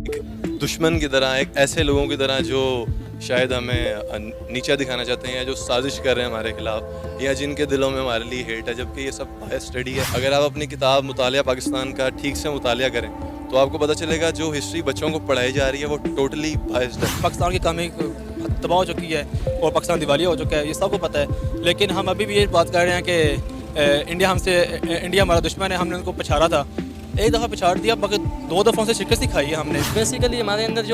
एक दुश्मन की तरह, एक ऐसे लोगों की तरह जो शायद हमें नीचा दिखाना चाहते हैं या जो साजिश कर रहे हैं हमारे खिलाफ या जिनके दिलों में हमारे लिए हेट है, जबकि ये सब बायस स्टडी है। अगर आप अपनी किताब मुतालिया पाकिस्तान का ठीक से मुतालिया करें तो आपको पता चलेगा जो हिस्ट्री बच्चों को पढ़ाई जा रही है वो टोटली बायस्ड है। पाकिस्तान की कमी तबाह हो चुकी है और पाकिस्तान दिवालिया हो चुका है, ये सबको पता है। लेकिन हम अभी भी ये बात कर रहे हैं कि इंडिया हमारा दुश्मन है, हमने उनको पछाड़ा था, एक दफ़ा पछाड़ दिया, मगर 2 दफ़ों से शिकस्त दिखाई है हमने। बेसिकली हमारे अंदर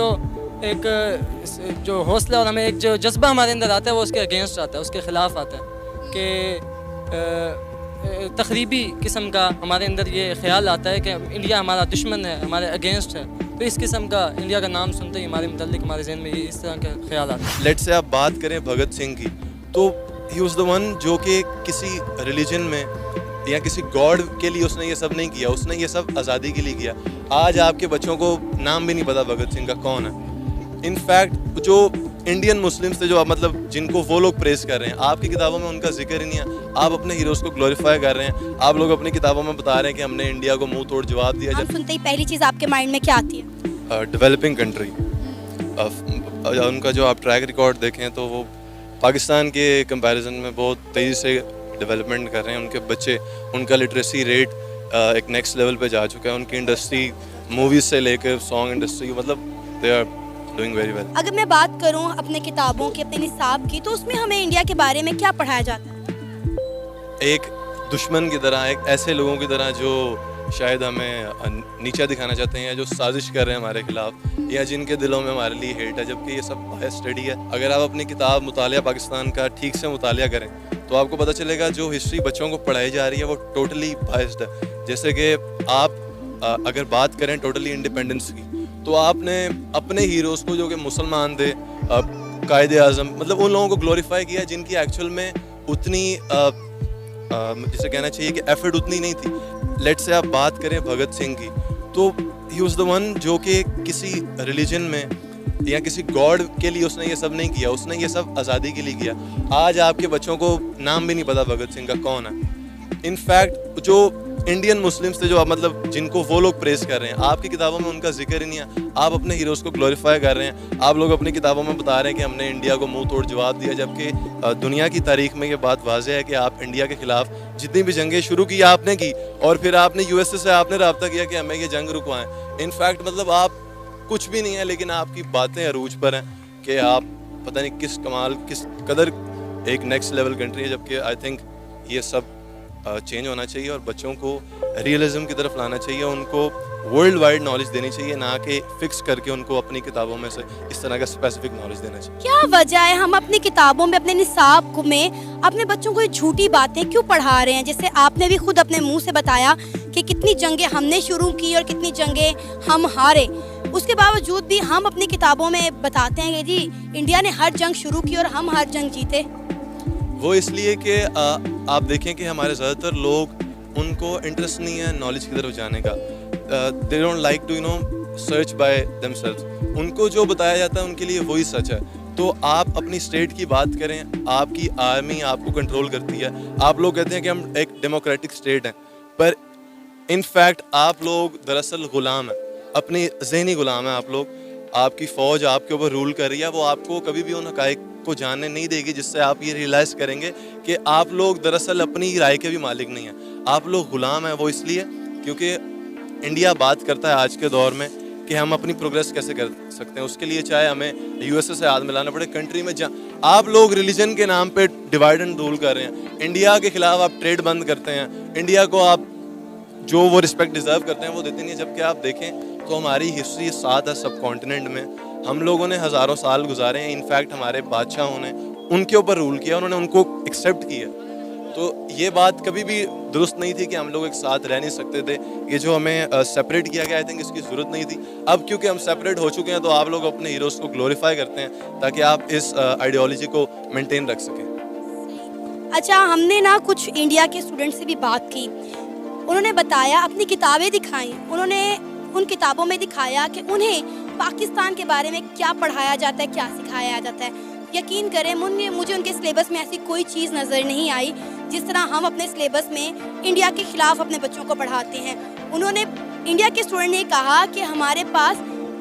जो हौसला और हमें एक जो जज्बा हमारे अंदर आता है वो उसके अगेंस्ट आता है, उसके ख़िलाफ़ आता है कि तखरीबी किस्म का हमारे अंदर ये ख्याल आता है कि इंडिया हमारा दुश्मन है, हमारे अगेंस्ट है। तो इस किस्म का इंडिया का नाम सुनते ही हमारे मुताल्लिक हमारे ज़हन में इस तरह का ख्याल आता है। लेट से आप बात करें भगत सिंह की, तो ही वाज द वन जो कि किसी रिलीजन में या किसी गॉड के लिए उसने ये सब नहीं किया, उसने ये सब आज़ादी के लिए किया। आज आपके बच्चों को नाम भी नहीं पता भगत सिंह का कौन है। इनफैक्ट जो इंडियन मुस्लिम्स थे, जो मतलब जिनको वो लोग प्रेस कर रहे हैं, आपकी किताबों में उनका जिक्र ही नहीं है। आप अपने हीरोज़ को ग्लोरीफाई कर रहे हैं, आप लोग अपनी किताबों में बता रहे हैं कि हमने इंडिया को मुंह तोड़ जवाब दिया। जब सुनते ही पहली चीज़ आपके माइंड में क्या आती है? Developing country. उनका जो आप ट्रैक रिकॉर्ड देखें तो वो पाकिस्तान के कंपैरिजन में बहुत तेज़ी से डेवलपमेंट कर रहे हैं। उनके बच्चे, उनका लिटरेसी रेट एक नेक्स्ट लेवल पे जा चुका है। उनकी इंडस्ट्री मूवीज़ से लेकर सॉन्ग इंडस्ट्री, मतलब they are doing very well. अगर मैं बात करूं अपने किताबों की, अपने निसाब की, तो उसमें हमें इंडिया के बारे में क्या पढ़ाया जाता है? एक दुश्मन की तरह, एक ऐसे लोगों की तरह जो शायद हमें नीचा दिखाना चाहते हैं या जो साजिश कर रहे हैं हमारे खिलाफ या जिनके दिलों में हमारे लिए हेट है, जबकि ये सब बायस स्टडी है। अगर आप अपनी किताब मुतालिया पाकिस्तान का ठीक से मुतालिया करें तो आपको पता चलेगा जो हिस्ट्री बच्चों को पढ़ाई जा रही है वो टोटली बायस्ड है। जैसे कि आप अगर बात करें टोटली इंडिपेंडेंस की, तो आपने अपने हीरोज़ को जो कि मुसलमान थे, कायदे आज़म, मतलब उन लोगों को ग्लोरीफाई किया जिनकी एक्चुअल में उतनी जिसे कहना चाहिए कि एफर्ट उतनी नहीं थी। लेट से आप बात करें भगत सिंह की, तो ही वाज द वन जो कि किसी रिलीजन में या किसी गॉड के लिए उसने ये सब नहीं किया, उसने ये सब आज़ादी के लिए किया। आज आपके बच्चों को नाम भी नहीं पता भगत सिंह का कौन है। इनफैक्ट जो इंडियन मुस्लिम्स थे, जो मतलब जिनको वो लोग प्रेस कर रहे हैं, आपकी किताबों में उनका जिक्र ही नहीं है। आप अपने हीरोज़ को ग्लोरीफाई कर रहे हैं, आप लोग अपनी किताबों में बता रहे हैं कि हमने इंडिया को मुंह तोड़ जवाब दिया, जबकि दुनिया की तारीख में ये बात वाज़ेह है कि आप इंडिया के ख़िलाफ़ जितनी भी जंगें शुरू की आपने की, और फिर आपने यूएसए से आपने रब्ता किया कि हमें ये जंग रुकवाएं। इनफैक्ट मतलब आप कुछ भी नहीं है, लेकिन आपकी बातें अरूज पर हैं कि आप पता नहीं किस कमाल, किस कदर एक नेक्स्ट लेवल कंट्री है। जबकि आई थिंक ये सब चेंज होना चाहिए और बच्चों को रियलिज्म की तरफ लाना चाहिए, उनको वर्ल्ड वाइड नॉलेज देनी चाहिए, ना कि फिक्स करके उनको अपनी किताबों में से इस तरह का स्पेसिफिक नॉलेज देना चाहिए। क्या वजह है हम अपनी किताबों में, अपने निसाब में अपने बच्चों को ये झूठी बातें क्यों पढ़ा रहे हैं? जैसे आपने भी खुद अपने मुंह से बताया कि कितनी जंगें हमने शुरू की और कितनी जंगें हम हारे, उसके बावजूद भी हम अपनी किताबों में बताते हैं कि जी इंडिया ने हर जंग शुरू की और हम हर जंग जीते। वो इसलिए कि आप देखें कि हमारे ज़्यादातर लोग, उनको इंटरेस्ट नहीं है नॉलेज की तरफ जाने का। They don't like to search by themselves. उनको जो बताया जाता है उनके लिए वही सच है। तो आप अपनी स्टेट की बात करें, आपकी आर्मी आपको कंट्रोल करती है। आप लोग कहते हैं कि हम एक डेमोक्रेटिक स्टेट हैं, पर इनफैक्ट आप लोग दरअसल ग़ुलाम हैं, अपनी ज़हनी ग़ुलाम हैं आप लोग। आपकी फ़ौज आपके ऊपर रूल कर रही है, वो आपको कभी भी उन हक़ाइक़ को जानने नहीं देगी, जिससे आप ये रियलाइज़ करेंगे कि आप लोग दरअसल अपनी राय के भी मालिक नहीं हैं, आप लोग ग़ुलाम हैं। वो इसलिए क्योंकि इंडिया बात करता है आज के दौर में कि हम अपनी प्रोग्रेस कैसे कर सकते हैं, उसके लिए चाहे हमें यूएसए से हाथ मिलाना पड़े, कंट्री में आप लोग रिलीजन के नाम पे डिवाइड एंड रूल कर रहे हैं। इंडिया के खिलाफ आप ट्रेड बंद करते हैं, इंडिया को आप जो वो रिस्पेक्ट डिज़र्व करते हैं वो देते नहीं है। जबकि आप देखें तो हमारी हिस्ट्री साथ है सब कॉन्टिनेंट में, हम लोगों ने हज़ारों साल गुजारे हैं। इनफैक्ट हमारे बादशाहों ने उनके ऊपर रूल किया, उन्होंने उनको एक्सेप्ट किया। तो ये बात कभी भी दुरुस्त नहीं थी कि हम लोग एक साथ रह नहीं सकते थे। ये जो हमें सेपरेट किया गया, आई थिंक इसकी ज़रूरत नहीं थी। अब क्योंकि हम सेपरेट हो चुके हैं तो आप लोग अपने हीरोज़ को ग्लोरीफाई करते हैं ताकि आप इस आइडियोलॉजी को मेंटेन रख सकें। अच्छा, हमने ना कुछ इंडिया के स्टूडेंट से भी बात की, उन्होंने बताया, अपनी किताबें दिखाई, उन्होंने उन किताबों में दिखाया कि उन्हें पाकिस्तान के बारे में क्या पढ़ाया जाता है, क्या सिखाया जाता है। यकीन करें मुझे उनके सिलेबस में ऐसी कोई चीज़ नज़र नहीं आई जिस तरह हम अपने सिलेबस में इंडिया के ख़िलाफ़ अपने बच्चों को पढ़ाते हैं। उन्होंने, इंडिया के स्टूडेंट ने कहा कि हमारे पास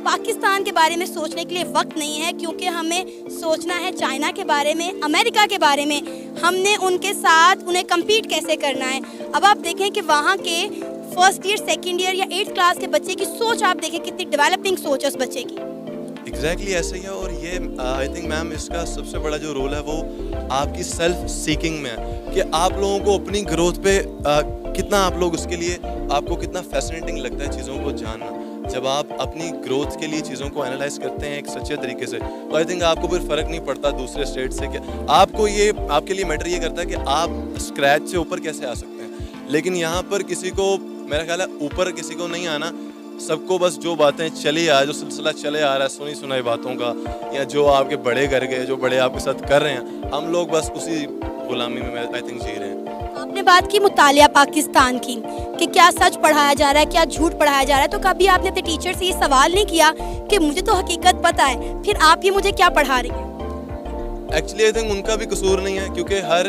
पाकिस्तान के बारे में सोचने के लिए वक्त नहीं है, क्योंकि हमें सोचना है चाइना के बारे में, अमेरिका के बारे में, हमने उनके साथ उन्हें कम्पीट कैसे करना है। अब आप देखें कि वहाँ के फर्स्ट ईयर, सेकेंड ईयर या 8th क्लास के बच्चे की सोच आप देखें, कितनी डेवलपिंग सोच है उस बच्चे की। एग्जैक्टली ऐसे ही है। और ये आई थिंक मैम इसका सबसे बड़ा जो रोल है वो आपकी सेल्फ सीकिंग में है कि आप लोगों को अपनी ग्रोथ पे कितना आप लोग उसके लिए आपको कितना फैसिनेटिंग लगता है चीज़ों को जानना। जब आप अपनी ग्रोथ के लिए चीज़ों को एनालाइज करते हैं एक सच्चे तरीके से, तो आई थिंक आपको फिर फ़र्क नहीं पड़ता दूसरे स्टेट से। कि आपको ये आपके लिए मैटर ये करता है कि आप स्क्रैच से ऊपर कैसे आ सकते हैं। लेकिन यहाँ पर किसी को, मेरा ख्याल है ऊपर किसी को नहीं आना, सबको बस जो बातें चली आ, जो सिलसिला चले आ रहा है सुनी सुनाई बातों का, या जो आपके बड़े कर गए, जो बड़े आपके साथ कर रहे हैं, हम लोग बस उसी गुलामी में आई थिंक जी रहे हैं। आपने बात की मुतालिया पाकिस्तान की, कि क्या सच पढ़ाया जा रहा है, क्या झूठ पढ़ाया जा रहा है, तो कभी आपने अपने टीचर से ये सवाल नहीं किया कि मुझे तो हकीकत पता है, फिर आप ये मुझे क्या पढ़ा रही हैं? एक्चुअली आई थिंक उनका भी कसूर नहीं है, क्योंकि हर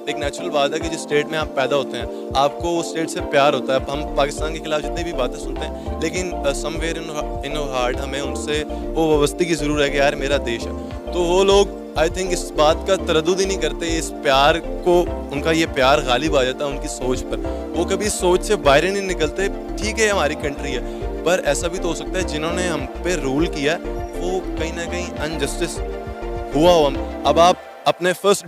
एक नेचुरल बात है कि जिस स्टेट में आप पैदा होते हैं आपको उस स्टेट से प्यार होता है। हम पाकिस्तान के खिलाफ जितनी भी बातें सुनते हैं, लेकिन समवेयर इन हार्ट हमें उनसे वो वाबस्ती की ज़रूर है कि यार मेरा देश है। तो वो लोग आई थिंक इस बात का तरद्दुद ही नहीं करते, इस प्यार को, उनका ये प्यार गालिब आ जाता है उनकी सोच पर। वो कभी सोच से बाहर नहीं निकलते। ठीक है हमारी कंट्री है, पर ऐसा भी तो हो सकता है जिन्होंने हम पे रूल किया वो कहीं ना कहीं अनजस्टिस हुआ हो। अब आप अपने फर्स्ट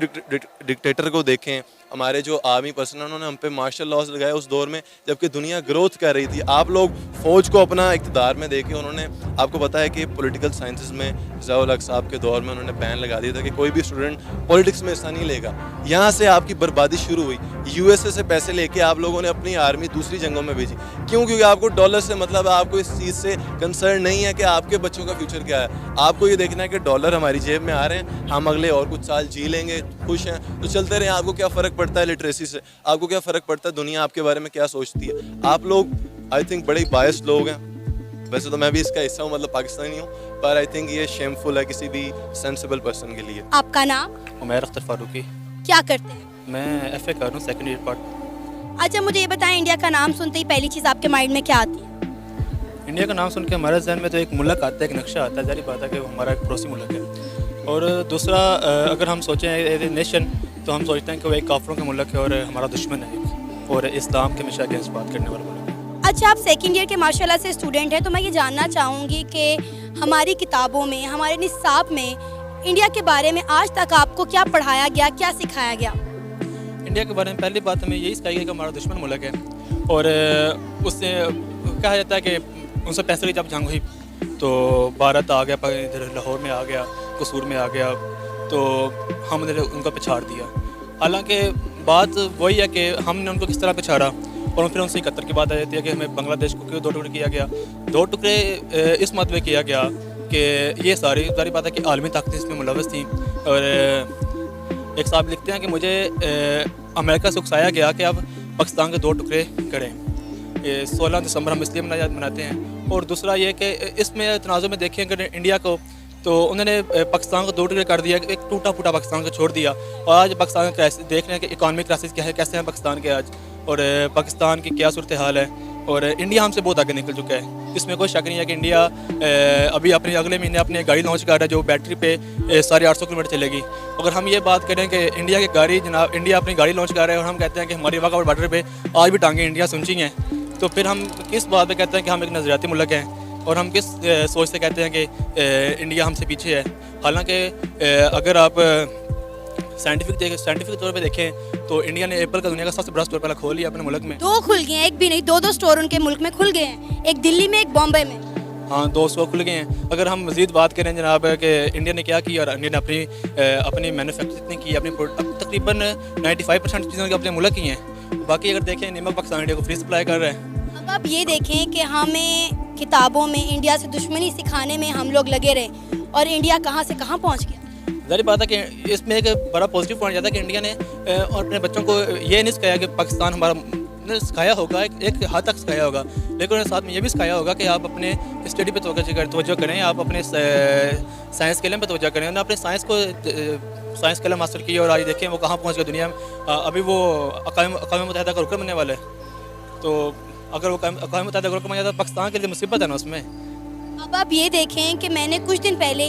डिक्टेटर को देखें, हमारे जो आर्मी पर्सन उन्होंने हम पे मार्शल लॉज लगाए उस दौर में जबकि दुनिया ग्रोथ कर रही थी। आप लोग फौज को अपना इक़्तिदार में देखे, उन्होंने आपको पता है कि पॉलिटिकल साइंसेस में ज़ियाउल हक साहब के दौर में उन्होंने बैन लगा दिया था कि कोई भी स्टूडेंट पॉलिटिक्स में हिस्सा नहीं लेगा। यहाँ से आपकी बर्बादी शुरू हुई। यूएसए से पैसे लेके आप लोगों ने अपनी आर्मी दूसरी जंगों में भेजी। क्यों? क्योंकि आपको डॉलर से मतलब है, आपको इस चीज़ से कंसर्न नहीं है कि आपके बच्चों का फ्यूचर क्या है। आपको ये देखना है कि डॉलर हमारी जेब में आ रहे हैं, हम अगले और कुछ साल जी लेंगे, खुश हैं तो चलते रहे। आपको क्या फ़र्क पड़ता है लिटरेसी से? आपको क्या फ़र्क पड़ता है दुनिया आपके बारे में क्या सोचती है? आप लोग आई थिंक बड़े बायस्ड लोग हैं। वैसे तो मैं भी इसका हिस्सा हूँ, मतलब पाकिस्तानी हूँ, पर आई थिंक ये शेमफुल है किसी भी सेंसिबल पर्सन के लिए। आपका नाम? उमैर अख्तर फारूकी। क्या करते हैं? मैं FA कर रहा हूँ, सेकंड ईयर पार्ट। अच्छा मुझे ये बताएं, इंडिया का नाम सुनते ही पहली चीज़ आपके माइंड में क्या आती है? इंडिया का नाम सुन के हमारे जहन में तो एक मुल्क आता है, एक नक्शा आता है, जारी बात है कि वो हमारा एक पड़ोसी मुल्क है। और दूसरा अगर हम सोचें एज ए नेशन तो हम सोचते हैं कि वो एक काफरों का मुल्क है और हमारा दुश्मन है एक, और इस्लाम के हमेशा अगेंस्ट बात करने वाला मुल्क है। अच्छा आप सेकंड ईयर के माशाल्लाह से स्टूडेंट हैं, तो मैं ये जानना चाहूँगी कि हमारी किताबों में, हमारे निसाब में इंडिया के बारे में आज तक आपको क्या पढ़ाया गया, क्या सिखाया गया? इंडिया के बारे में पहली बात हमें यही सिखाई गई कि हमारा दुश्मन मुल्क है, और उससे कहा जाता है कि उनसे पैसे की जब जंग हुई तो भारत आ गया, इधर लाहौर में आ गया, कसूर में आ गया, तो हमने उनको पछाड़ दिया। हालांकि बात वही है कि हमने उनको किस तरह पछाड़ा, और फिर उनसे 71 की बात आ जाती है कि हमें बांग्लादेश को क्यों 2 टुकड़े किया गया। 2 टुकड़े इस मत में किया गया कि ये सारी बात है कि आलमी ताकतें इसमें मुलव्वस थी। और एक साहब लिखते हैं कि मुझे अमेरिका से उकसाया गया कि अब पाकिस्तान के 2 टुकड़े करें। 16 दिसंबर हम इसलिए मनाते हैं। और दूसरा ये कि इसमें तनाज़ुर में देखें अगर इंडिया को, तो उन्होंने पाकिस्तान को 2 टुकड़े कर दिया, एक टूटा फूटा पाकिस्तान को छोड़ दिया। और आज पाकिस्तान का देख रहे हैं कि इकॉनमिक क्राइसिस क्या है, कैसे हैं पाकिस्तान के आज, और पाकिस्तान की क्या सूरत हाल है। और इंडिया हमसे बहुत आगे निकल चुका है, इसमें कोई शक नहीं है कि इंडिया अभी अपने अगले महीने अपनी गाड़ी लॉन्च कर रहा है जो बैटरी पे 850 किलोमीटर चलेगी। अगर हम ये बात करें कि इंडिया की गाड़ी, जनाब इंडिया अपनी गाड़ी लॉन्च कर रहा है और हम कहते हैं कि हमारी वाघा बॉर्डर पे आज भी टांगें इंडिया से ऊंची हैं, तो फिर हम किस बात पे कहते हैं कि हम एक नज़रियाती मुल्क हैं, और हम किस सोच से कहते हैं कि इंडिया हमसे पीछे है। हालांकि अगर आप साइंटिफिक तौर पे देखें तो इंडिया ने एप्पल का दुनिया का सबसे बड़ा स्टोर पहले खोल लिया अपने मुल्क में। 2 खुल गए हैं, एक भी नहीं, 2 स्टोर उनके मुल्क में खुल गए हैं, एक दिल्ली में, एक बॉम्बे में। हाँ 200 खुल गए हैं। अगर हम मज़ीद बात करें जनाब कि इंडिया ने क्या किया, और इंडिया ने अपनी मैन्युफैक्चर इतनी की, अपनी तकरीबन 95% चीज़ें अपने मुल्क की हैं। बाकी अगर देखें नमक पाकिस्तान इंडिया को फ्री सप्लाई कर रहे हैं। अब आप ये देखें कि हमें किताबों में इंडिया से दुश्मनी सिखाने में हम लोग लगे रहे, और इंडिया कहाँ से कहाँ पहुँच गया। जारी बात है कि इसमें एक बड़ा पॉजिटिव पॉइंट जाता है कि इंडिया ने और अपने बच्चों को ये नहीं सिखाया कि पाकिस्तान हमारा, ने सिखाया होगा एक हद तक सिखाया होगा, लेकिन उन्होंने साथ में ये भी सिखाया होगा कि आप अपने स्टडी पे तवज्जो करें, आप अपने साइंस के इल्म पे तवज्जो करें। उन्होंने अपने साइंस का इल्म हासिल किया और आज देखें वो कहाँ पहुँच गए दुनिया में। अभी वो अक़वाम मुत्तहिदा का रुकन बनने वाला है, तो अगर वो अक़वाम मुत्तहिदा का रुकन बन जाता है पाकिस्तान के लिए मुसीबत है ना उसमें। अब आप ये देखें कि मैंने कुछ दिन पहले